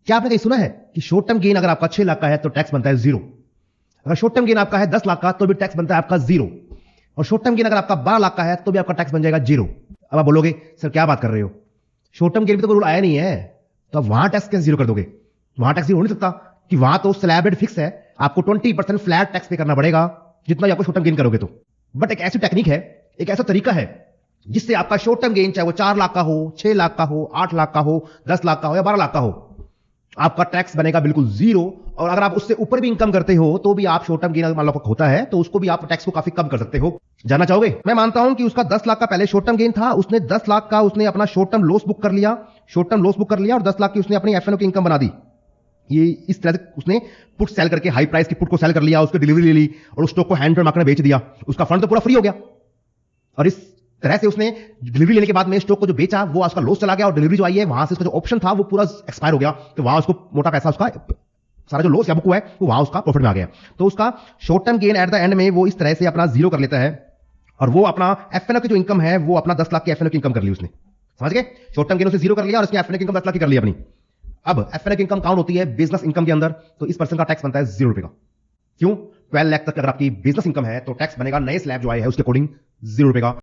क्या आपने कहीं सुना है कि शॉर्ट टर्म गेन अगर आपका 6 लाख का है तो टैक्स बनता है 0? अगर शॉर्ट टर्म गेन आपका है 10 लाख का तो भी टैक्स बनता है आपका 0, और शॉर्ट टर्म गेन अगर आपका 12 लाख का है तो भी आपका टैक्स बन जाएगा 0। अब आप बोलोगे सर क्या बात कर रहे हो, शॉर्ट टर्म गेन भी तो कोई रूल आया नहीं है, तो अब वहां टैक्स कैसे 0 कर दोगे? वहां टैक्स 0 हो नहीं सकता कि वहां तो स्लैब रेट फिक्स है, आपको 20% फ्लैट टैक्स पे करना पड़ेगा जितना भी आपको शॉर्ट टर्म गेन करोगे तो। बट एक ऐसी टेक्निक है, एक ऐसा तरीका है जिससे आपका शॉर्ट टर्म गेन चाहे वो 4 लाख का हो, 6 लाख का हो, 8 लाख का हो, 10 लाख का हो या 12 लाख का हो, आपका टैक्स बनेगा बिल्कुल 0। और अगर आप उससे ऊपर भी इनकम करते हो तो भी आप शॉर्ट टर्म गेन मान लो होता है तो उसको भी आप टैक्स को काफी कम कर सकते हो। जानना चाहोगे? मैं मानता हूं कि उसका 10 लाख का पहले शॉर्ट टर्म गेन था, उसने 10 लाख का उसने अपना शॉर्ट टर्म लॉस बुक कर लिया, शॉर्ट टर्म लॉस बुक कर लिया, और 10 लाख की उसने अपनी एफएनओ की इनकम बना दी। ये इस तरह से उसने पुट सेल करके हाई प्राइस की पुट को सेल कर लिया, उसकी डिलीवरी ले ली और उस स्टॉक को हैंड टू मार्केट में बेच दिया, उसका फंड तो पूरा फ्री हो गया। और इस तरह से उसने डिलीवरी लेने के बाद में स्टॉक को जो बेचा वो उसका लॉस चला गया, और डिलीवरी जो आई है वहां से उसका जो ऑप्शन था वो पूरा एक्सपायर हो गया, तो वहां उसको मोटा पैसा, उसका सारा जो लॉस या बुक हुआ है वो वहां उसका प्रॉफिट में आ गया। तो उसका short term gain at the end में वो इस तरह से अपना 0 कर लेता है, और वो अपना एफएनओ की जो इनकम है वो अपना 10 लाख की एफएनओ की इनकम कर ली उसने। समझ गए? शॉर्ट टर्म गेन उसने 0 कर लिया और उसकी एफएनओ की इनकम 10 लाख की कर ली अपनी। अब एफएनओ की इनकम काउंट होती है बिजनेस इनकम के अंदर, तो इस पर्सन का टैक्स बनता है 0 रुपए का। क्यों? 12 लाख तक अगर आपकी बिजनेस इनकम है तो टैक्स बनेगा नए स्लैब जो आए है उसके अकॉर्डिंग 0 रुपए का।